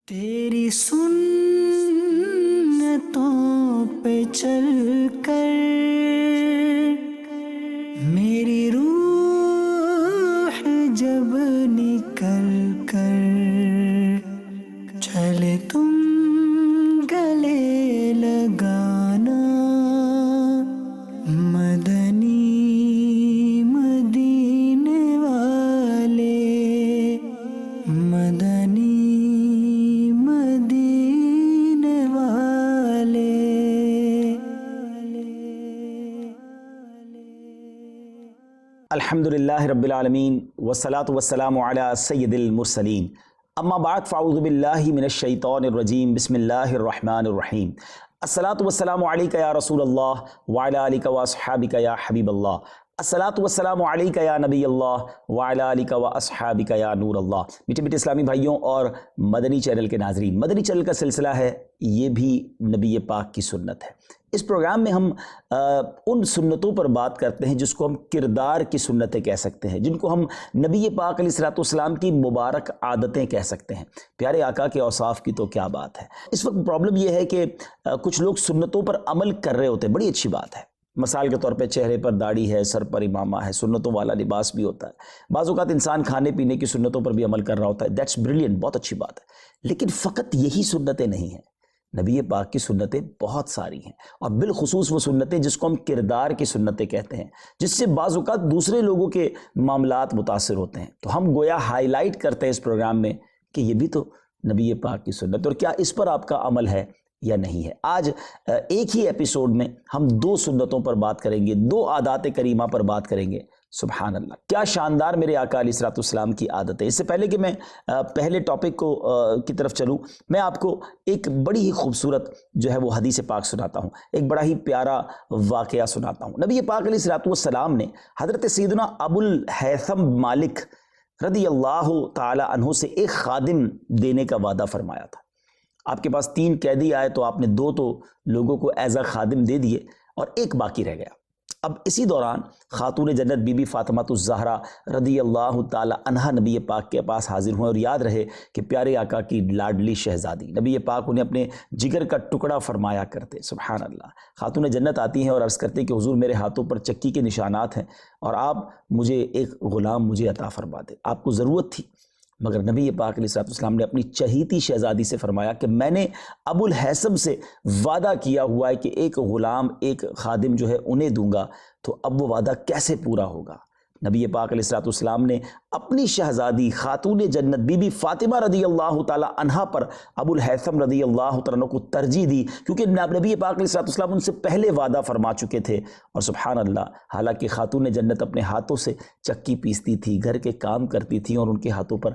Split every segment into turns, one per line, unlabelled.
تیری سنتوں پہ چل کر میری روح جب نکل کر چلے تم گلے لگانا مدنی مدینے والے مدنی مدینے والے۔
الحمدللہ رب العالمین والصلاة والسلام علی سید المرسلین، اما بعد فاعوذ باللہ من الشیطان الرجیم، بسم اللہ الرحمن الرحیم۔ الصلاة والسلام علیکہ یا رسول اللہ وعلی آلک واصحابک یا حبیب اللہ، الصلاة والسلام علیکہ یا نبی اللہ وعلی آلک واصحابک یا نور اللہ۔ میٹھے میٹھے اسلامی بھائیوں اور مدنی چینل کے ناظرین، مدنی چینل کا سلسلہ ہے یہ بھی نبی پاک کی سنت ہے۔ اس پروگرام میں ہم ان سنتوں پر بات کرتے ہیں جس کو ہم کردار کی سنتیں کہہ سکتے ہیں، جن کو ہم نبی پاک علیہ السلام کی مبارک عادتیں کہہ سکتے ہیں۔ پیارے آقا کے اوصاف کی تو کیا بات ہے۔ اس وقت پرابلم یہ ہے کہ کچھ لوگ سنتوں پر عمل کر رہے ہوتے ہیں، بڑی اچھی بات ہے، مثال کے طور پہ چہرے پر داڑھی ہے، سر پر امامہ ہے، سنتوں والا لباس بھی ہوتا ہے، بعض اوقات انسان کھانے پینے کی سنتوں پر بھی عمل کر رہا ہوتا ہے، دیٹس بریلینٹ، بہت اچھی بات ہے، لیکن فقط یہی سنتیں نہیں ہیں۔ نبی پاک کی سنتیں بہت ساری ہیں، اور بالخصوص وہ سنتیں جس کو ہم کردار کی سنتیں کہتے ہیں، جس سے بعض اوقات دوسرے لوگوں کے معاملات متاثر ہوتے ہیں، تو ہم گویا ہائی لائٹ کرتے ہیں اس پروگرام میں کہ یہ بھی تو نبی پاک کی سنت، اور کیا اس پر آپ کا عمل ہے یا نہیں ہے۔ آج ایک ہی ایپیسوڈ میں ہم دو سنتوں پر بات کریں گے، دو عادات کریمہ پر بات کریں گے۔ سبحان اللہ، کیا شاندار میرے آقا علیہ السلام کی عادت ہے۔ اس سے پہلے کہ میں پہلے ٹاپک کی طرف چلوں، میں آپ کو ایک بڑی ہی خوبصورت جو ہے وہ حدیث پاک سناتا ہوں، ایک بڑا ہی پیارا واقعہ سناتا ہوں۔ نبی پاک علیہ السلام نے حضرت سیدنا ابو الہیثم مالک رضی اللہ تعالی عنہ سے ایک خادم دینے کا وعدہ فرمایا تھا۔ آپ کے پاس 3 قیدی آئے تو آپ نے 2 تو لوگوں کو ایز اے خادم دے دیے اور ایک باقی رہ گیا۔ اب اسی دوران خاتون جنت بی بی فاطمہ الزہرا رضی اللہ تعالی عنہا نبی پاک کے پاس حاضر ہوئے، اور یاد رہے کہ پیارے آقا کی لاڈلی شہزادی، نبی پاک انہیں اپنے جگر کا ٹکڑا فرمایا کرتے۔ سبحان اللہ، خاتون جنت آتی ہیں اور عرض کرتے کہ حضور میرے ہاتھوں پر چکی کے نشانات ہیں اور آپ مجھے ایک غلام مجھے عطا فرما دیں، آپ کو ضرورت تھی۔ مگر نبی پاک علیہ السلام نے اپنی چہیتی شہزادی سے فرمایا کہ میں نے ابو الہیثم سے وعدہ کیا ہوا ہے کہ ایک غلام ایک خادم جو ہے انہیں دوں گا، تو اب وہ وعدہ کیسے پورا ہوگا۔ نبی پاک علیہ السلام نے اپنی شہزادی خاتون جنت بی بی فاطمہ رضی اللہ تعالی عنہا پر ابو الہیثم رضی اللہ تعالیٰ عنہ کو ترجیح دی، کیونکہ نبی پاک علیہ السلام ان سے پہلے وعدہ فرما چکے تھے۔ اور سبحان اللہ، حالانکہ خاتون جنت اپنے ہاتھوں سے چکی پیستی تھی، گھر کے کام کرتی تھی، اور ان کے ہاتھوں پر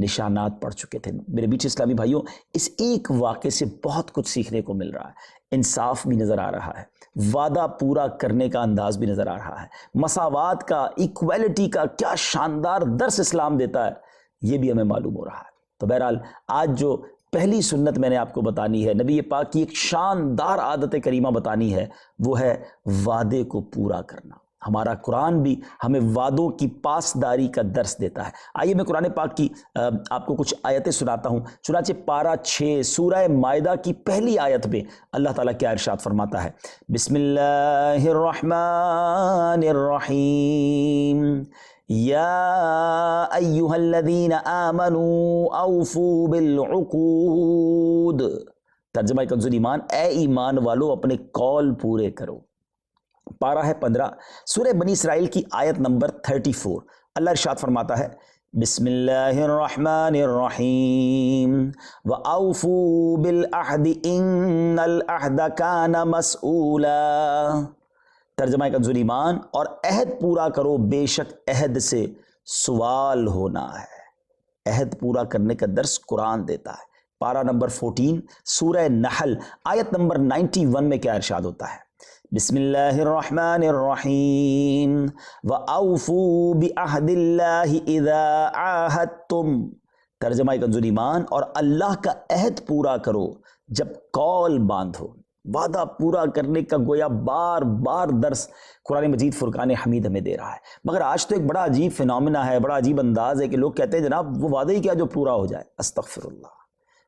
نشانات پڑ چکے تھے۔ میرے بیچ اسلامی بھائیوں، اس ایک واقعے سے بہت کچھ سیکھنے کو مل رہا ہے، انصاف بھی نظر آ رہا ہے، وعدہ پورا کرنے کا انداز بھی نظر آ رہا ہے، مساوات کا، ایکویلٹی کا کیا شاندار درس اسلام دیتا ہے یہ بھی ہمیں معلوم ہو رہا ہے۔ تو بہرحال آج جو پہلی سنت میں نے آپ کو بتانی ہے، نبی پاک کی ایک شاندار عادت کریمہ بتانی ہے، وہ ہے وعدے کو پورا کرنا۔ ہمارا قرآن بھی ہمیں وعدوں کی پاسداری کا درس دیتا ہے۔ آئیے میں قرآن پاک کی آپ کو کچھ آیتیں سناتا ہوں۔ چنانچہ پارہ 6 سورہ مائدہ کی پہلی آیت میں اللہ تعالیٰ کیا ارشاد فرماتا ہے، بسم اللہ الرحمن الرحیم، یا ایہا الذین آمنوا اوفوا بالعقود۔ ترجمہ کنز ایمان، اے ایمان والو اپنے قول پورے کرو۔ پارہ ہے 15 سورہ بنی اسرائیل کی آیت نمبر 34، اللہ ارشاد فرماتا ہے، بسم اللہ الرحمن الرحیم، وَأَوْفُوا بِالْعَهْدِ إِنَّ الْعَهْدَ كَانَ مَسْئُولًا۔ ترجمہ کنز ایمان، اور عہد پورا کرو، بے شک عہد سے سوال ہونا ہے۔ عہد پورا کرنے کا درس قرآن دیتا ہے۔ پارہ نمبر 14 سورہ نحل آیت نمبر 91 میں کیا ارشاد ہوتا ہے، بسم اللہ الرحمن الرحیم، وَأَوْفُوا بِعَهْدِ اللَّهِ إِذَا عَاهَدتُّمْ۔ ترجمہ کنز ایمان، اور اللہ کا عہد پورا کرو جب قول باندھو۔ وعدہ پورا کرنے کا گویا بار بار درس قرآن مجید فرقان حمید ہمیں دے رہا ہے۔ مگر آج تو ایک بڑا عجیب فینومینا ہے، بڑا عجیب انداز ہے کہ لوگ کہتے ہیں جناب وہ وعدہ ہی کیا جو پورا ہو جائے۔ استغفر اللہ،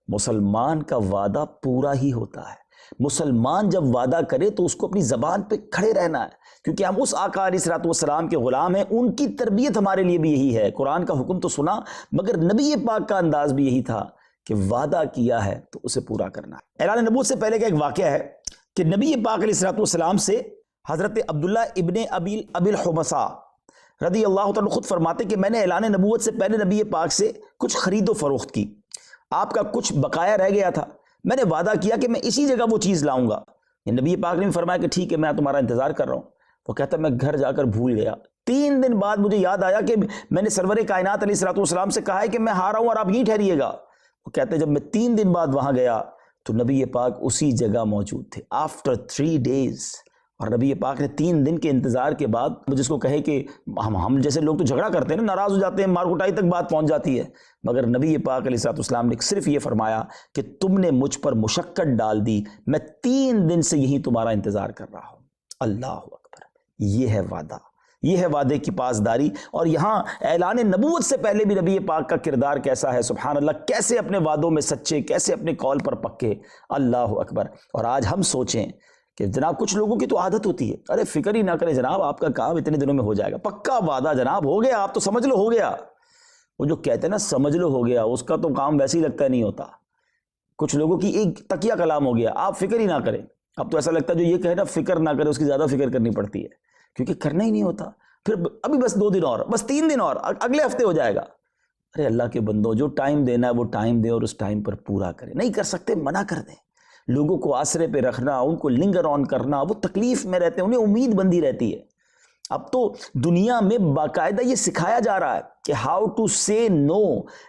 مسلمان کا وعدہ پورا ہی ہوتا ہے۔ مسلمان جب وعدہ کرے تو اس کو اپنی زبان پہ کھڑے رہنا ہے، کیونکہ ہم اس آقا علیہ الصلوۃ والسلام کے غلام ہیں، ان کی تربیت ہمارے لیے بھی یہی ہے۔ قرآن کا حکم تو سنا، مگر نبی پاک کا انداز بھی یہی تھا کہ وعدہ کیا ہے تو اسے پورا کرنا ہے۔ اعلان نبوت سے پہلے کا ایک واقعہ ہے کہ نبی پاک علیہ الصلوۃ والسلام سے حضرت عبداللہ ابن ابی الحمصہ رضی اللہ تعالیٰ خود فرماتے کہ میں نے اعلان نبوت سے پہلے نبی پاک سے کچھ خرید و فروخت کی، آپ کا کچھ بقایا رہ گیا تھا، میں نے وعدہ کیا کہ میں اسی جگہ وہ چیز لاؤں گا۔ نبی پاک نے بھی فرمایا کہ ٹھیک ہے، میں تمہارا انتظار کر رہا ہوں۔ وہ کہتا ہے میں گھر جا کر بھول گیا، 3 دن بعد مجھے یاد آیا کہ میں نے سرور کائنات علیہ الصلوۃ والسلام سے کہا ہے کہ میں ہارا ہوں اور آپ یہیں ٹھہریے گا۔ وہ کہتے ہیں جب میں 3 دن بعد وہاں گیا تو نبی پاک اسی جگہ موجود تھے آفٹر 3 days۔ اور نبی پاک نے 3 دن کے انتظار کے بعد، جس کو کہے کہ ہم جیسے لوگ تو جھگڑا کرتے ہیں نا، ناراض ہو جاتے ہیں، مار کٹائی تک بات پہنچ جاتی ہے، مگر نبی پاک علیہ الصلوۃ والسلام نے صرف یہ فرمایا کہ تم نے مجھ پر مشقت ڈال دی، میں 3 دن سے یہی تمہارا انتظار کر رہا ہوں۔ اللہ اکبر، یہ ہے وعدہ، یہ ہے وعدے کی پاسداری۔ اور یہاں اعلان نبوت سے پہلے بھی نبی پاک کا کردار کیسا ہے، سبحان اللہ، کیسے اپنے وعدوں میں سچے، کیسے اپنے قول پر پکے۔ اللہ اکبر۔ اور آج ہم سوچیں کہ جناب کچھ لوگوں کی تو عادت ہوتی ہے، ارے فکر ہی نہ کریں جناب، آپ کا کام اتنے دنوں میں ہو جائے گا، پکا وعدہ جناب، ہو گیا، آپ تو سمجھ لو ہو گیا۔ وہ جو کہتے ہیں نا سمجھ لو ہو گیا، اس کا تو کام ویسے ہی لگتا نہیں ہوتا۔ کچھ لوگوں کی ایک تکیہ کلام ہو گیا، آپ فکر ہی نہ کریں۔ اب تو ایسا لگتا ہے جو یہ کہے نا فکر نہ کرے، اس کی زیادہ فکر کرنی پڑتی ہے، کیونکہ کرنا ہی نہیں ہوتا۔ پھر ابھی بس 2 دن اور، بس 3 دن اور، اگلے ہفتے ہو جائے گا۔ ارے اللہ کے بندو، جو ٹائم دینا ہے وہ ٹائم دیں اور اس ٹائم پر پورا کریں۔ نہیں کر سکتے منع کر دیں۔ لوگوں کو آسرے پہ رکھنا، ان کو لنگر آن کرنا، وہ تکلیف میں رہتے ہیں، انہیں امید بندی رہتی ہے۔ اب تو دنیا میں باقاعدہ یہ سکھایا جا رہا ہے کہ ہاؤ ٹو سے نو،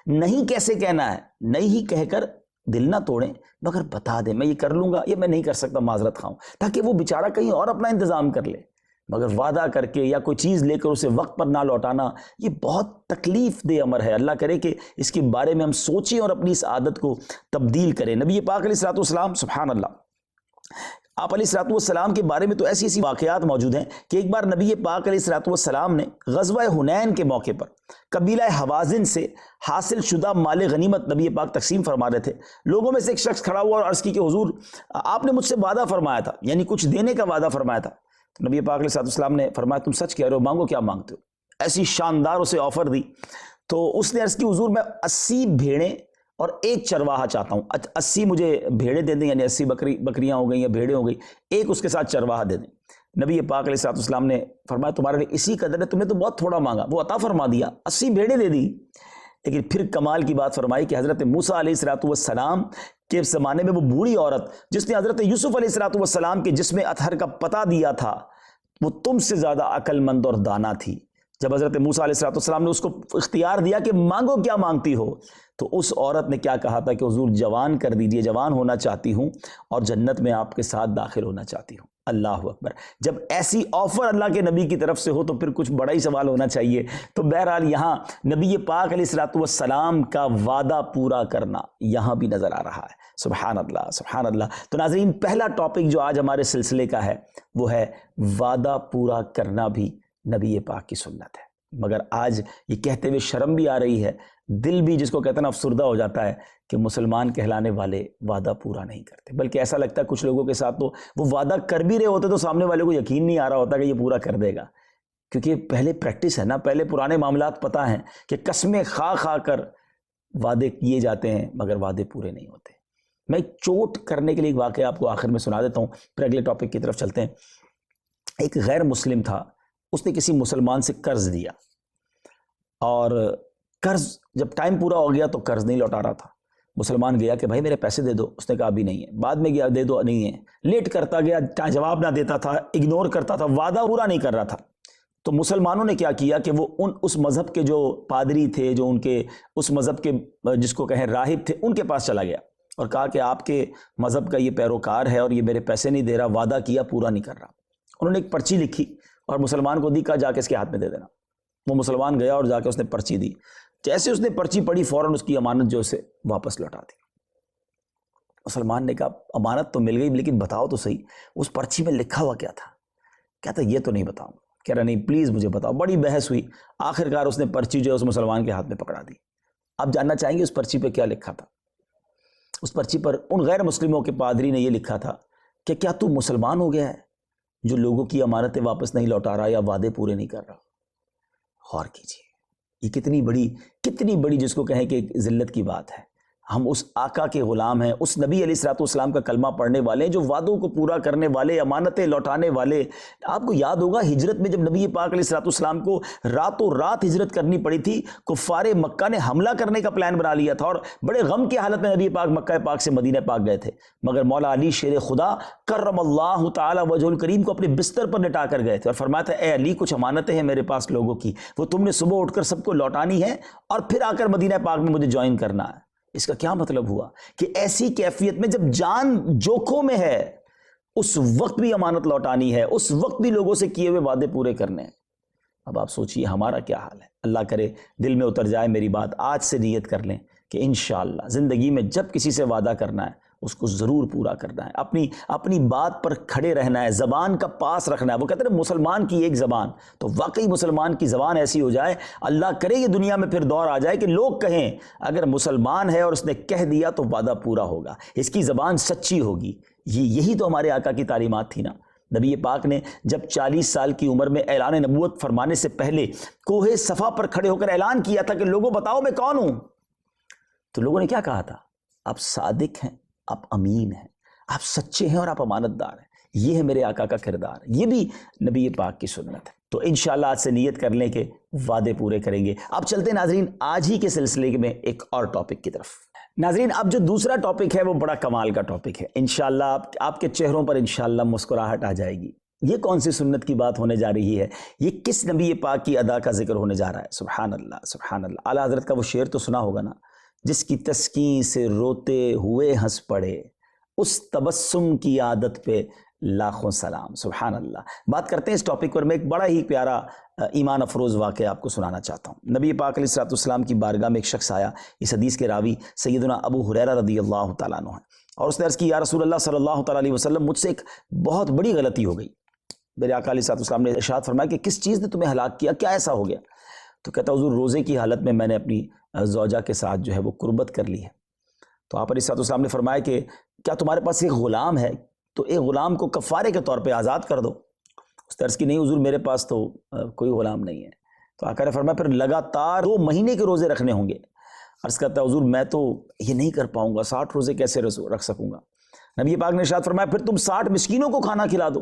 نہیں کیسے کہنا ہے، نہیں ہی کہہ کر دل نہ توڑیں، مگر بتا دیں میں یہ کر لوں گا، یہ میں نہیں کر سکتا، معذرت خواہوں، تاکہ وہ بیچارہ کہیں اور اپنا انتظام کر لے۔ مگر وعدہ کر کے یا کوئی چیز لے کر اسے وقت پر نہ لوٹانا، یہ بہت تکلیف دہ امر ہے۔ اللہ کرے کہ اس کے بارے میں ہم سوچیں اور اپنی اس عادت کو تبدیل کریں۔ نبی پاک علیہ الصلوۃ والسلام، سبحان اللہ، آپ علیہ الصلوۃ والسلام کے بارے میں تو ایسی ایسی واقعات موجود ہیں کہ ایک بار نبی پاک علیہ الصلوۃ والسلام نے غزوہ حنین کے موقع پر قبیلہ حوازن سے حاصل شدہ مال غنیمت نبی پاک تقسیم فرما رہے تھے۔ لوگوں میں سے ایک شخص کھڑا ہوا اور عرض کی کہ حضور آپ نے مجھ سے وعدہ فرمایا تھا، یعنی کچھ دینے کا وعدہ فرمایا تھا۔ تو نبی پاک علیہ الصلوۃ والسلام نے فرمایا تم سچ کہہ رہے ہو، مانگو کیا مانگتے ہو۔ ایسی شاندار اسے آفر دی۔ تو اس نے عرض کی حضور میں 80 بھیڑیں اور 1 چرواہا چاہتا ہوں، 80 مجھے بھیڑیں دے دیں، یعنی 80 بکریاں ہو گئیں یا بھیڑیں ہو گئی، 1 اس کے ساتھ چرواہا دے دیں۔ نبی پاک علیہ الصلوۃ والسلام نے فرمایا تمہارے لیے اسی قدر ہے، تمہیں تو بہت تھوڑا مانگا، وہ عطا فرما دیا، 80 بھیڑیں دے دی۔ لیکن پھر کمال کی بات فرمائی کہ حضرت موسیٰ علیہ الصلوۃ والسلام کے زمانے میں وہ بوڑھی عورت جس نے حضرت یوسف علیہ الصلوۃ والسلام کے جسم اطہر کا پتہ دیا تھا، وہ تم سے زیادہ عقل مند اور دانا تھی۔ جب حضرت موسیٰ علیہ الصلوۃ والسلام نے اس کو اختیار دیا کہ مانگو کیا مانگتی ہو، تو اس عورت نے کیا کہا تھا کہ حضور جوان کر دیجئے، جوان ہونا چاہتی ہوں اور جنت میں آپ کے ساتھ داخل ہونا چاہتی ہوں۔ اللہ اکبر۔ جب ایسی آفر اللہ کے نبی کی طرف سے ہو تو پھر کچھ بڑا ہی سوال ہونا چاہیے۔ تو بہرحال یہاں نبی پاک علیہ الصلوۃ والسلام کا وعدہ پورا کرنا یہاں بھی نظر آ رہا ہے۔ سبحان اللہ، سبحان اللہ۔ تو ناظرین، پہلا ٹاپک جو آج ہمارے سلسلے کا ہے وہ ہے وعدہ پورا کرنا بھی نبی پاک کی سنت ہے۔ مگر آج یہ کہتے ہوئے شرم بھی آ رہی ہے، دل بھی جس کو کہتے ہیں نا افسردہ ہو جاتا ہے کہ مسلمان کہلانے والے وعدہ پورا نہیں کرتے، بلکہ ایسا لگتا ہے کچھ لوگوں کے ساتھ تو وہ وعدہ کر بھی رہے ہوتے تو سامنے والے کو یقین نہیں آ رہا ہوتا کہ یہ پورا کر دے گا، کیونکہ پہلے پریکٹس ہے نا، پہلے پرانے معاملات پتہ ہیں کہ قسمیں کھا کھا کر وعدے کیے جاتے ہیں مگر وعدے پورے نہیں ہوتے۔ میں ایک چوٹ کرنے کے لیے ایک واقعہ آپ کو آخر میں سنا دیتا ہوں، پھر اگلے ٹاپک کی طرف چلتے ہیں۔ ایک غیر مسلم تھا، اس نے کسی مسلمان سے قرض دیا اور قرض جب ٹائم پورا ہو گیا تو قرض نہیں لوٹا رہا تھا۔ مسلمان گیا کہ بھائی میرے پیسے دے دو، اس نے کہا ابھی نہیں ہے، بعد میں گیا دے دو، نہیں ہے، لیٹ کرتا گیا، جواب نہ دیتا تھا، اگنور کرتا تھا، وعدہ پورا نہیں کر رہا تھا۔ تو مسلمانوں نے کیا کیا کہ وہ اس مذہب کے جو پادری تھے، جو ان کے اس مذہب کے جس کو کہیں راہب تھے، ان کے پاس چلا گیا اور کہا کہ آپ کے مذہب کا یہ پیروکار ہے اور یہ میرے پیسے نہیں دے رہا، وعدہ کیا پورا نہیں کر رہا۔ انہوں نے ایک پرچی لکھی اور مسلمان کو دی، کہا جا کے اس کے ہاتھ میں دے دینا۔ وہ مسلمان گیا اور جا کے اس نے پرچی دی، جیسے اس نے پرچی پڑھی فوراً اس کی امانت جو اسے واپس لوٹا دی۔ مسلمان نے کہا امانت تو مل گئی لیکن بتاؤ تو صحیح اس پرچی میں لکھا ہوا کیا تھا؟ کہتا یہ تو نہیں بتاؤں۔ کہہ رہا نہیں پلیز مجھے بتاؤ۔ بڑی بحث ہوئی، آخرکار اس نے پرچی جو ہے اس مسلمان کے ہاتھ میں پکڑا دی۔ آپ جاننا چاہیں گے اس پرچی پہ کیا لکھا تھا؟ اس پرچی پر ان غیر مسلموں کے پادری نے یہ لکھا تھا کہ کیا تو مسلمان ہو گیا ہے جو لوگوں کی امانتیں واپس نہیں لوٹا رہا یا وعدے پورے نہیں کر رہا؟ غور کیجیے، یہ کتنی بڑی جس کو کہیں کہ ذلت کی بات ہے۔ ہم اس آقا کے غلام ہیں، اس نبی علیہ الصلوۃ والسلام کا کلمہ پڑھنے والے ہیں، جو وعدوں کو پورا کرنے والے، امانتیں لوٹانے والے۔ آپ کو یاد ہوگا ہجرت میں جب نبی پاک علیہ الصلوۃ والسلام کو راتوں رات ہجرت کرنی پڑی تھی، کفار مکہ نے حملہ کرنے کا پلان بنا لیا تھا اور بڑے غم کی حالت میں نبی پاک مکہ پاک سے مدینہ پاک گئے تھے، مگر مولا علی شیر خدا کرم اللہ تعالی وجہ الکریم کو اپنے بستر پر لٹا کر گئے تھے اور فرمایا تھا اے علی کچھ امانتیں ہیں میرے پاس لوگوں کی، وہ تم نے صبح اٹھ کر سب کو لوٹانی ہے اور پھر آ کر مدینہ پاک میں مجھے جوائن کرنا ہے۔ اس کا کیا مطلب ہوا کہ ایسی کیفیت میں جب جان جوکھوں میں ہے اس وقت بھی امانت لوٹانی ہے، اس وقت بھی لوگوں سے کیے ہوئے وعدے پورے کرنے ہیں۔ اب آپ سوچئے ہمارا کیا حال ہے۔ اللہ کرے دل میں اتر جائے میری بات، آج سے نیت کر لیں کہ انشاءاللہ زندگی میں جب کسی سے وعدہ کرنا ہے اس کو ضرور پورا کرنا ہے، اپنی بات پر کھڑے رہنا ہے، زبان کا پاس رکھنا ہے۔ وہ کہتے ہیں مسلمان کی ایک زبان، تو واقعی مسلمان کی زبان ایسی ہو جائے، اللہ کرے یہ دنیا میں پھر دور آ جائے کہ لوگ کہیں اگر مسلمان ہے اور اس نے کہہ دیا تو وعدہ پورا ہوگا، اس کی زبان سچی ہوگی۔ یہی تو ہمارے آقا کی تعلیمات تھی نا۔ نبی پاک نے جب 40 سال کی عمر میں اعلان نبوت فرمانے سے پہلے کوہ صفا پر کھڑے ہو کر اعلان کیا تھا کہ لوگوں بتاؤ میں کون ہوں، تو لوگوں نے کیا کہا تھا؟ آپ صادق ہیں، آپ امین ہیں، آپ سچے ہیں اور آپ امانت دار ہیں۔ یہ ہے میرے آقا کا کردار، یہ بھی نبی پاک کی سنت ہے۔ تو انشاءاللہ آج سے نیت کر لیں کہ وعدے پورے کریں گے۔ اب چلتے ہیں ناظرین آج ہی کے سلسلے میں ایک اور ٹاپک کی طرف۔ ناظرین اب جو دوسرا ٹاپک ہے وہ بڑا کمال کا ٹاپک ہے، انشاءاللہ آپ کے چہروں پر انشاءاللہ مسکراہٹ آ جائے گی۔ یہ کون سی سنت کی بات ہونے جا رہی ہے؟ یہ کس نبی پاک کی ادا کا ذکر ہونے جا رہا ہے؟ سبحان اللہ سبحان اللہ۔ اعلیٰ حضرت کا وہ شعر تو سنا ہوگا نا، جس کی تسکین سے روتے ہوئے ہنس پڑے، اس تبسم کی عادت پہ لاکھوں سلام۔ سبحان اللہ۔ بات کرتے ہیں اس ٹاپک پر۔ میں ایک بڑا ہی پیارا ایمان افروز واقعہ آپ کو سنانا چاہتا ہوں۔ نبی پاک علیہ الصلوۃ والسلام کی بارگاہ میں ایک شخص آیا، اس حدیث کے راوی سیدنا ابو ہریرہ رضی اللہ تعالیٰ عنہ ہیں، اور اس نے عرض کی یا رسول اللہ صلی اللہ تعالیٰ علیہ وسلم مجھ سے ایک بہت بڑی غلطی ہو گئی۔ میرے آقا علیہ الصلوۃ والسلام نے ارشاد فرمایا کہ کس چیز نے تمہیں ہلاک کیا، کیا ایسا ہو گیا؟ تو کہتا حضور روزے کی حالت میں نے اپنی زوجہ کے ساتھ جو ہے وہ قربت کر لی ہے۔ تو آپ علیہ الصلوۃ والسلام نے فرمایا کہ کیا تمہارے پاس ایک غلام ہے تو ایک غلام کو کفارے کے طور پہ آزاد کر دو۔ اس نے عرض کی نہیں حضور میرے پاس تو کوئی غلام نہیں ہے۔ تو آقا نے فرمایا پھر لگاتار 2 مہینے کے روزے رکھنے ہوں گے۔ عرض کرتا حضور میں تو یہ نہیں کر پاؤں گا، 60 روزے کیسے رکھ سکوں گا؟ نبی پاک نے ارشاد فرمایا پھر تم 60 مسکینوں کو کھانا کھلا دو۔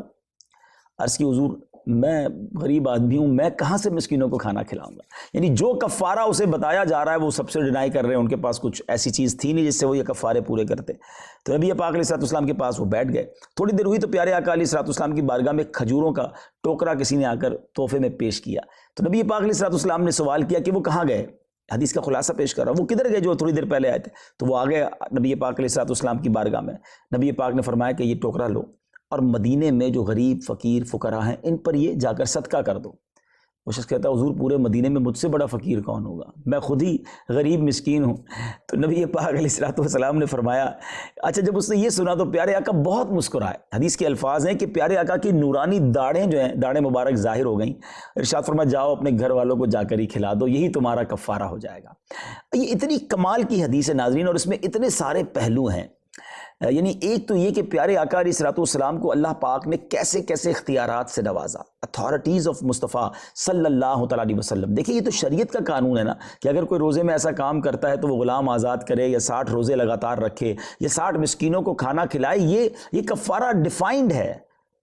عرض کی حضور میں غریب آدمی ہوں، میں کہاں سے مسکینوں کو کھانا کھلاؤں گا؟ یعنی جو کفارہ اسے بتایا جا رہا ہے وہ سب سے ڈینائی کر رہے ہیں، ان کے پاس کچھ ایسی چیز تھی نہیں جس سے وہ یہ کفارے پورے کرتے۔ تو نبی پاک علیہ الصلوۃ والسلام کے پاس وہ بیٹھ گئے، تھوڑی دیر ہوئی تو پیارے آقا علیہ الصلوۃ والسلام کی بارگاہ میں کھجوروں کا ٹوکرا کسی نے آ کر تحفے میں پیش کیا۔ تو نبی پاک علیہ الصلوۃ والسلام نے سوال کیا کہ وہ کہاں گئے؟ حدیث کا خلاصہ پیش کر رہا ہوں، وہ کدھر گئے جو تھوڑی دیر پہلے آئے تھے؟ تو وہ آ گئے نبی پاک علیہ الصلوۃ والسلام کی بارگاہ میں۔ نبی پاک نے فرمایا کہ یہ ٹوکرا لو اور مدینے میں جو غریب فقیر فقراء ہیں ان پر یہ جا کر صدقہ کر دو۔ وہ شخص کہتا ہے حضور پورے مدینے میں مجھ سے بڑا فقیر کون ہوگا، میں خود ہی غریب مسکین ہوں۔ تو نبی پاک علیہ الصلوۃ والسلام نے فرمایا اچھا جب اس نے یہ سنا تو پیارے آقا بہت مسکرائے۔ حدیث کے الفاظ ہیں کہ پیارے آقا کی نورانی داڑھیں جو ہیں، داڑھیں مبارک ظاہر ہو گئیں۔ ارشاد فرمایا جاؤ اپنے گھر والوں کو جا کر ہی کھلا دو، یہی تمہارا کفارہ ہو جائے گا۔ یہ اتنی کمال کی حدیث ہے ناظرین، اور اس میں اتنے سارے پہلو ہیں۔ یعنی ایک تو یہ کہ پیارے آقا علیہ الصلوۃ والسلام کو اللہ پاک نے کیسے کیسے اختیارات سے نوازا، اتھارٹیز آف مصطفیٰ صلی اللہ تعالیٰ علیہ وسلم۔ دیکھیے یہ تو شریعت کا قانون ہے نا کہ اگر کوئی روزے میں ایسا کام کرتا ہے تو وہ غلام آزاد کرے یا 60 روزے لگاتار رکھے یا 60 مسکینوں کو کھانا کھلائے، یہ کفارہ ڈیفائنڈ ہے۔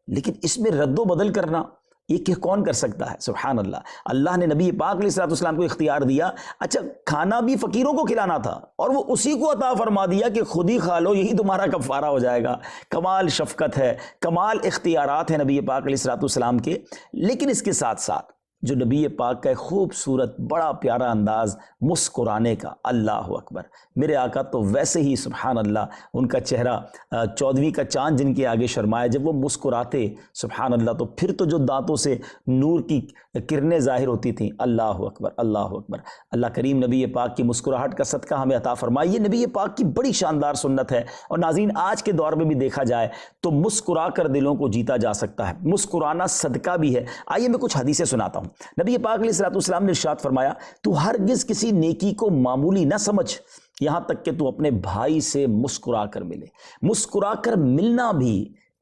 لیکن اس میں رد و بدل کرنا یہ کون کر سکتا ہے؟ سبحان اللہ۔ اللہ نے نبی پاک علیہ الصلوۃ والسلام کو اختیار دیا، اچھا کھانا بھی فقیروں کو کھلانا تھا اور وہ اسی کو عطا فرما دیا کہ خود ہی کھا لو، یہی تمہارا کفارہ ہو جائے گا۔ کمال شفقت ہے، کمال اختیارات ہیں نبی پاک علیہ الصلوۃ والسلام کے۔ لیکن اس کے ساتھ ساتھ جو نبی پاک کا ایک خوبصورت بڑا پیارا انداز مسکرانے کا، اللہ اکبر۔ میرے آقا تو ویسے ہی سبحان اللہ، ان کا چہرہ 14ویں کا چاند جن کے آگے شرمائے، جب وہ مسکراتے سبحان اللہ تو پھر تو جو دانتوں سے نور کی کرنیں ظاہر ہوتی تھیں، اللہ اکبر اللہ اکبر۔ اللہ کریم نبی پاک کی مسکراہٹ کا صدقہ ہمیں عطا فرمائے۔ یہ نبی پاک کی بڑی شاندار سنت ہے، اور ناظرین آج کے دور میں بھی دیکھا جائے تو مسکرا کر دلوں کو جیتا جا سکتا ہے، مسکرانا صدقہ بھی ہے۔ آئیے میں کچھ حدیثیں سناتا ہوں۔ نبی پاک علیہ الصلوۃ والسلام نے ارشاد فرمایا تو ہرگز کسی نیکی کو معمولی نہ سمجھ یہاں تک کہ تو اپنے بھائی سے مسکرا کر ملے۔ مسکرا کر ملنا بھی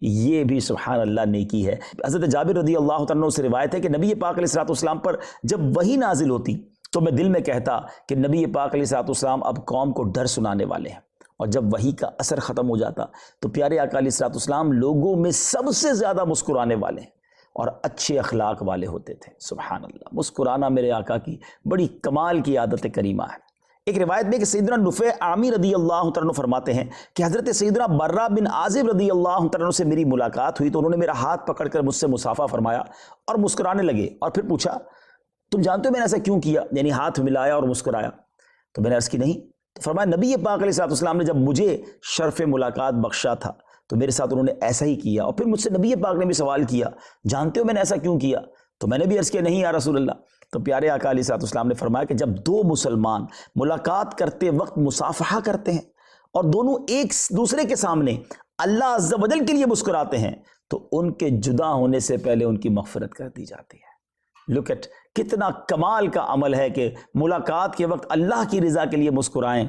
یہ بھی سبحان اللہ نیکی ہے۔ حضرت جابر رضی اللہ تعالیٰ عنہ سے روایت ہے کہ نبی پاک علیہ السلام پر جب وحی نازل ہوتی تو میں دل میں کہتا کہ نبی پاک علیہ السلام اب قوم کو ڈر سنانے والے ہیں، اور جب وحی کا اثر ختم ہو جاتا تو پیارے آقا علیہ السلام لوگوں میں سب سے زیادہ مسکرانے والے ہیں اور اچھے اخلاق والے ہوتے تھے۔ سبحان اللہ، مسکرانا میرے آقا کی بڑی کمال کی عادت کریمہ ہے۔ ایک روایت میں کہ سیدنا نفع عامی رضی اللہ تعالیٰ عنہ فرماتے ہیں کہ حضرت سیدنا برہ بن عازب رضی اللہ تعالیٰ عنہ سے میری ملاقات ہوئی تو انہوں نے میرا ہاتھ پکڑ کر مجھ سے مصافحہ فرمایا اور مسکرانے لگے، اور پھر پوچھا تم جانتے ہو میں نے ایسا کیوں کیا، یعنی ہاتھ ملایا اور مسکرایا؟ تو میں نے عرض کی نہیں۔ تو فرمایا نبی پاک علیہ السلام نے جب مجھے شرف ملاقات بخشا تھا تو میرے ساتھ انہوں نے ایسا ہی کیا، اور پھر مجھ سے نبی پاک نے بھی سوال کیا جانتے ہو میں نے ایسا کیوں کیا؟ تو میں نے بھی عرض کیا نہیں یا رسول اللہ۔ تو پیارے آقا علیہ السلام نے فرمایا کہ جب دو مسلمان ملاقات کرتے وقت مصافحہ کرتے ہیں اور دونوں ایک دوسرے کے سامنے اللہ عز و جل کے لیے مسکراتے ہیں تو ان کے جدا ہونے سے پہلے ان کی مغفرت کر دی جاتی ہے۔ لک ایٹ، کتنا کمال کا عمل ہے کہ ملاقات کے وقت اللہ کی رضا کے لیے مسکرائیں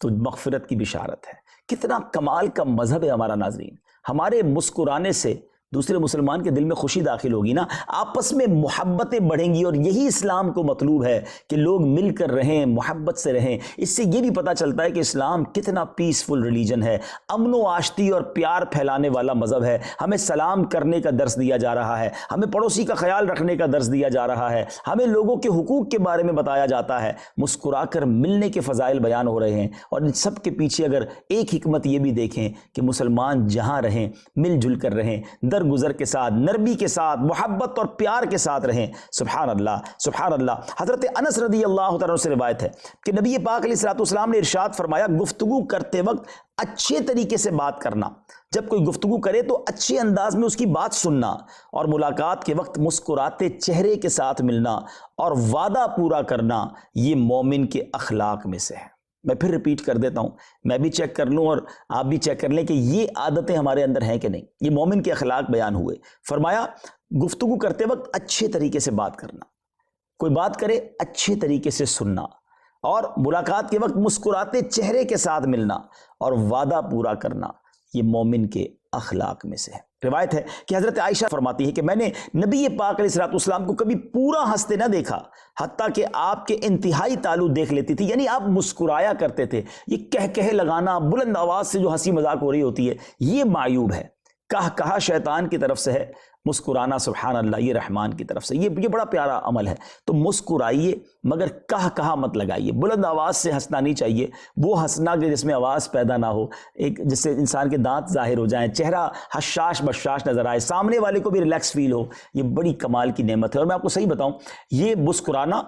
تو مغفرت کی بشارت ہے۔ کتنا کمال کا مذہب ہے ہمارا ناظرین۔ ہمارے مسکرانے سے دوسرے مسلمان کے دل میں خوشی داخل ہوگی نا، آپس میں محبتیں بڑھیں گی، اور یہی اسلام کو مطلوب ہے کہ لوگ مل کر رہیں، محبت سے رہیں۔ اس سے یہ بھی پتہ چلتا ہے کہ اسلام کتنا پیسفل ریلیجن ہے، امن و آشتی اور پیار پھیلانے والا مذہب ہے۔ ہمیں سلام کرنے کا درس دیا جا رہا ہے، ہمیں پڑوسی کا خیال رکھنے کا درس دیا جا رہا ہے، ہمیں لوگوں کے حقوق کے بارے میں بتایا جاتا ہے، مسکرا کر ملنے کے فضائل بیان ہو رہے ہیں۔ اور ان سب کے پیچھے اگر ایک حکمت یہ بھی دیکھیں کہ مسلمان جہاں رہیں مل جل کر رہیں، درگزر کے ساتھ، نرمی کے ساتھ، محبت اور پیار کے ساتھ رہیں۔ سبحان اللہ، سبحان اللہ۔ حضرت انس رضی اللہ تعالیٰ عنہ سے روایت ہے کہ نبی پاک علیہ السلام نے ارشاد فرمایا گفتگو کرتے وقت اچھے طریقے سے بات کرنا، جب کوئی گفتگو کرے تو اچھے انداز میں اس کی بات سننا، اور ملاقات کے وقت مسکراتے چہرے کے ساتھ ملنا اور وعدہ پورا کرنا، یہ مومن کے اخلاق میں سے ہے۔ میں پھر ریپیٹ کر دیتا ہوں، میں بھی چیک کر لوں اور آپ بھی چیک کر لیں کہ یہ عادتیں ہمارے اندر ہیں کہ نہیں۔ یہ مومن کے اخلاق بیان ہوئے۔ فرمایا گفتگو کرتے وقت اچھے طریقے سے بات کرنا، کوئی بات کرے اچھے طریقے سے سننا، اور ملاقات کے وقت مسکراتے چہرے کے ساتھ ملنا اور وعدہ پورا کرنا، یہ مومن کے اخلاق میں سے ہے۔ روایت ہے کہ حضرت عائشہ فرماتی ہے کہ میں نے نبی پاک علیہ السلام کو کبھی پورا ہنستے نہ دیکھا، حتیٰ کہ آپ کے انتہائی تالو دیکھ لیتی تھی، یعنی آپ مسکرایا کرتے تھے۔ یہ کہہ لگانا، بلند آواز سے جو ہنسی مذاق ہو رہی ہوتی ہے، یہ معیوب ہے۔ کہا شیطان کی طرف سے ہے، مسکرانا سبحان اللہ یہ رحمان کی طرف سے۔ یہ بڑا پیارا عمل ہے۔ تو مسکرائیے مگر کہا مت لگائیے، بلند آواز سے ہنسنا نہیں چاہیے، وہ ہنسنا کہ جس میں آواز پیدا نہ ہو، ایک جس سے انسان کے دانت ظاہر ہو جائیں، چہرہ حشاش بشاش نظر آئے، سامنے والے کو بھی ریلیکس فیل ہو، یہ بڑی کمال کی نعمت ہے۔ اور میں آپ کو صحیح بتاؤں، یہ مسکرانا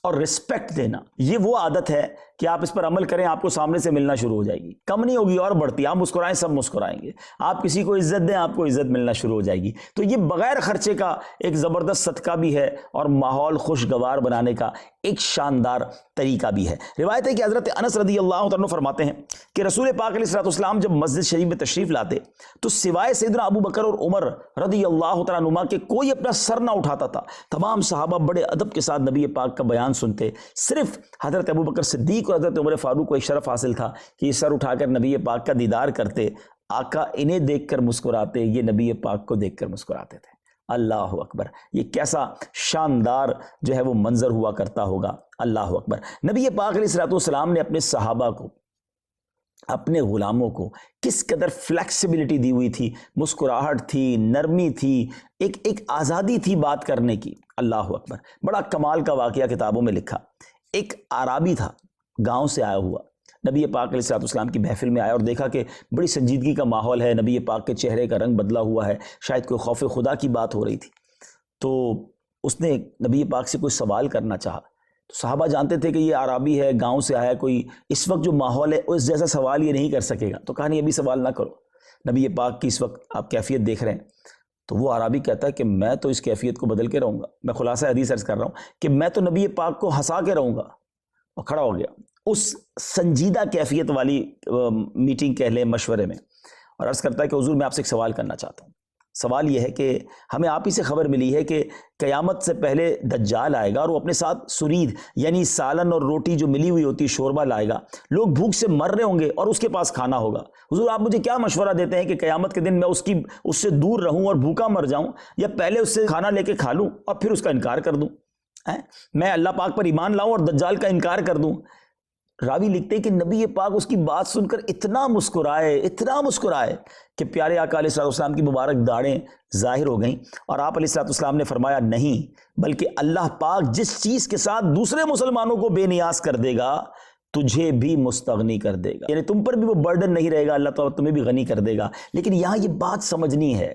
اور رسپیکٹ دینا، یہ وہ عادت ہے کہ آپ اس پر عمل کریں، آپ کو سامنے سے ملنا شروع ہو جائے گی، کم نہیں ہوگی اور بڑھتی۔ آپ مسکرائیں سب مسکرائیں گے، آپ کسی کو عزت دیں آپ کو عزت ملنا شروع ہو جائے گی۔ تو یہ بغیر خرچے کا ایک زبردست صدقہ بھی ہے اور ماحول خوشگوار بنانے کا ایک شاندار طریقہ بھی ہے۔ روایت ہے کہ حضرت انس رضی اللہ عنہ فرماتے ہیں کہ رسول پاک علیہ السلام جب مسجد شریف میں تشریف لاتے تو سوائے سیدنا ابو بکر اور عمر رضی اللہ تعالیٰ عنہما کے کوئی اپنا سر نہ اٹھاتا تھا۔ تمام صحابہ بڑے ادب کے ساتھ نبی پاک کا بیان سنتے، صرف حضرت ابو بکر صدیق اور حضرت عمر فاروق کو ایک شرف حاصل تھا کہ یہ سر اٹھا کر نبی پاک کا دیدار کرتے، آقا انہیں دیکھ کر مسکراتے، یہ نبی پاک کو دیکھ کر مسکراتے تھے۔ اللہ اکبر، یہ کیسا شاندار جو ہے وہ منظر ہوا کرتا ہوگا۔ اللہ اکبر۔ نبی پاک علیہ السلام نے اپنے صحابہ کو، اپنے غلاموں کو کس قدر فلیکسیبلٹی دی ہوئی تھی، مسکراہٹ تھی، نرمی تھی، ایک آزادی تھی بات کرنے کی۔ اللہ اکبر۔ بڑا کمال کا واقعہ کتابوں میں لکھا، ایک اعرابی تھا گاؤں سے آیا ہوا، نبی پاک علیہ السلام کی محفل میں آیا اور دیکھا کہ بڑی سنجیدگی کا ماحول ہے، نبی پاک کے چہرے کا رنگ بدلا ہوا ہے، شاید کوئی خوف خدا کی بات ہو رہی تھی۔ تو اس نے نبی پاک سے کوئی سوال کرنا چاہا، تو صحابہ جانتے تھے کہ یہ اعرابی ہے، گاؤں سے آیا، کوئی اس وقت جو ماحول ہے اس جیسا سوال یہ نہیں کر سکے گا، تو کہا نہیں ابھی سوال نہ کرو، نبی پاک کی اس وقت آپ کیفیت دیکھ رہے ہیں۔ تو وہ اعرابی کہتا ہے کہ میں تو اس کیفیت کو بدل کے رہوں گا، میں خلاصہ حدیث عرض کر رہا ہوں کہ میں تو نبی پاک کو ہنسا کے رہوں گا، اور کھڑا ہو گیا اس سنجیدہ کیفیت والی میٹنگ کہہ لیں، مشورے میں، اور عرض کرتا ہے کہ حضور میں آپ سے ایک سوال کرنا چاہتا ہوں۔ سوال یہ ہے کہ ہمیں آپ ہی سے خبر ملی ہے کہ قیامت سے پہلے دجال آئے گا اور وہ اپنے ساتھ سرید یعنی سالن اور روٹی جو ملی ہوئی ہوتی ہے شوربہ لائے گا، لوگ بھوک سے مر رہے ہوں گے اور اس کے پاس کھانا ہوگا۔ حضور آپ مجھے کیا مشورہ دیتے ہیں کہ قیامت کے دن میں اس سے دور رہوں اور بھوکا مر جاؤں، یا پہلے اس سے کھانا لے کے کھا لوں اور پھر اس کا انکار کر دوں؟ میں اللہ پاک پر ایمان لاؤں اور دجال کا انکار کر دوں؟ راوی لکھتے ہیں کہ نبی پاک اس کی بات سن کر اتنا مسکرائے کہ پیارے آقا علیہ الصلوۃ والسلام کی مبارک داڑھیں ظاہر ہو گئیں، اور آپ علیہ الصلوۃ والسلام نے فرمایا نہیں، بلکہ اللہ پاک جس چیز کے ساتھ دوسرے مسلمانوں کو بے نیاز کر دے گا تجھے بھی مستغنی کر دے گا، یعنی تم پر بھی وہ برڈن نہیں رہے گا، اللہ تعالیٰ تمہیں بھی غنی کر دے گا۔ لیکن یہاں یہ بات سمجھنی ہے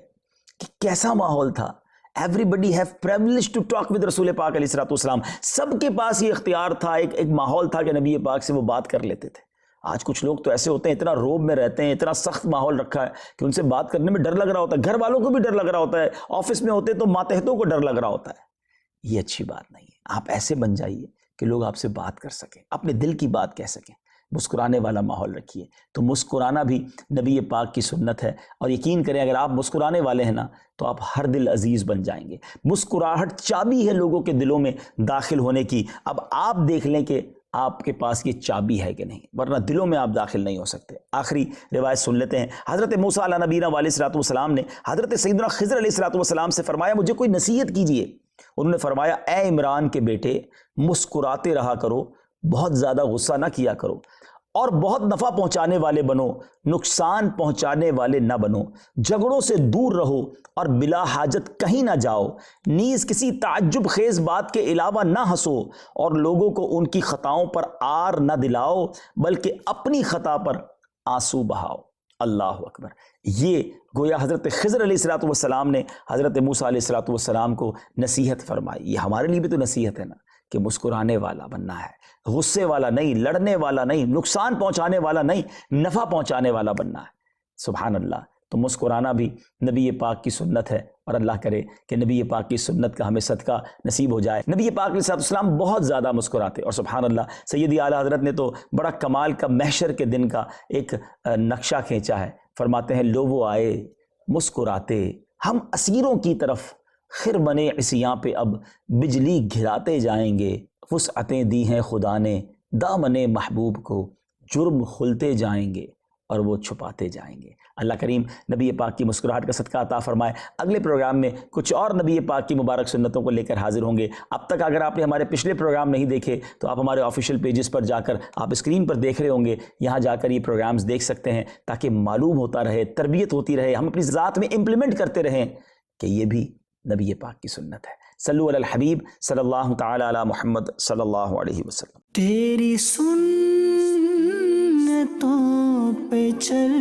کہ کیسا ماحول تھا۔ Everybody have privilege to talk with رسول پاک علیہ الصلوۃ والسلام، سب کے پاس یہ اختیار تھا، ایک ماحول تھا کہ نبی پاک سے وہ بات کر لیتے تھے۔ آج کچھ لوگ تو ایسے ہوتے ہیں، اتنا روب میں رہتے ہیں، اتنا سخت ماحول رکھا ہے کہ ان سے بات کرنے میں ڈر لگ رہا ہوتا ہے، گھر والوں کو بھی ڈر لگ رہا ہوتا ہے، آفس میں ہوتے تو ماتحتوں کو ڈر لگ رہا ہوتا ہے۔ یہ اچھی بات نہیں ہے۔ آپ ایسے بن جائیے کہ لوگ آپ سے بات کر سکیں، اپنے دل کی بات کہہ سکیں، مسکرانے والا ماحول رکھیے۔ تو مسکرانا بھی نبی پاک کی سنت ہے، اور یقین کریں اگر آپ مسکرانے والے ہیں نا تو آپ ہر دل عزیز بن جائیں گے۔ مسکراہٹ چابی ہے لوگوں کے دلوں میں داخل ہونے کی۔ اب آپ دیکھ لیں کہ آپ کے پاس یہ چابی ہے کہ نہیں، ورنہ دلوں میں آپ داخل نہیں ہو سکتے۔ آخری روایت سن لیتے ہیں۔ حضرت موسیٰ علیہ نبینا علیہ الصلوۃ والسلام نے حضرت سیدنا خضر علیہ الصلوۃ والسلام سے فرمایا مجھے کوئی نصیحت کیجیے۔ انہوں نے فرمایا اے عمران کے بیٹے، مسکراتے رہا کرو، بہت زیادہ غصہ نہ کیا کرو، اور بہت نفع پہنچانے والے بنو، نقصان پہنچانے والے نہ بنو، جھگڑوں سے دور رہو اور بلا حاجت کہیں نہ جاؤ، نیز کسی تعجب خیز بات کے علاوہ نہ ہنسو، اور لوگوں کو ان کی خطاؤں پر آر نہ دلاؤ بلکہ اپنی خطا پر آنسو بہاؤ۔ اللہ اکبر۔ یہ گویا حضرت خضر علیہ الصلوۃ والسلام نے حضرت موسیٰ علیہ الصلوۃ والسلام کو نصیحت فرمائی۔ یہ ہمارے لیے بھی تو نصیحت ہے نا کہ مسکرانے والا بننا ہے، غصے والا نہیں، لڑنے والا نہیں، نقصان پہنچانے والا نہیں، نفع پہنچانے والا بننا ہے۔ سبحان اللہ۔ تو مسکرانا بھی نبی پاک کی سنت ہے، اور اللہ کرے کہ نبی پاک کی سنت کا ہمیں صدقہ نصیب ہو جائے۔ نبی پاک علیہ السلام بہت زیادہ مسکراتے، اور سبحان اللہ سیدی اعلیٰ حضرت نے تو بڑا کمال کا محشر کے دن کا ایک نقشہ کھینچا ہے۔ فرماتے ہیں لو وہ آئے مسکراتے، ہم اسیروں کی طرف خرمن عصیاں پہ اب بجلی گھراتے جائیں گے، وسعتیں دی ہیں خدا نے دامن محبوب کو، جرم کھلتے جائیں گے اور وہ چھپاتے جائیں گے۔ اللہ کریم نبی پاک کی مسکراہٹ کا صدقہ عطا فرمائے۔ اگلے پروگرام میں کچھ اور نبی پاک کی مبارک سنتوں کو لے کر حاضر ہوں گے۔ اب تک اگر آپ نے ہمارے پچھلے پروگرام نہیں دیکھے تو آپ ہمارے آفیشیل پیجز پر جا کر آپ اسکرین پر دیکھ رہے ہوں گے، یہاں جا کر یہ پروگرامز دیکھ سکتے ہیں تاکہ معلوم ہوتا رہے، تربیت ہوتی رہے، ہم اپنی ذات میں امپلیمنٹ کرتے رہیں کہ یہ بھی نبی پاک کی سنت ہے۔ صلو علی الحبیب صلی اللہ تعالی علی محمد صلی اللہ علیہ وسلم۔
تیری سنتوں پہ چل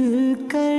کر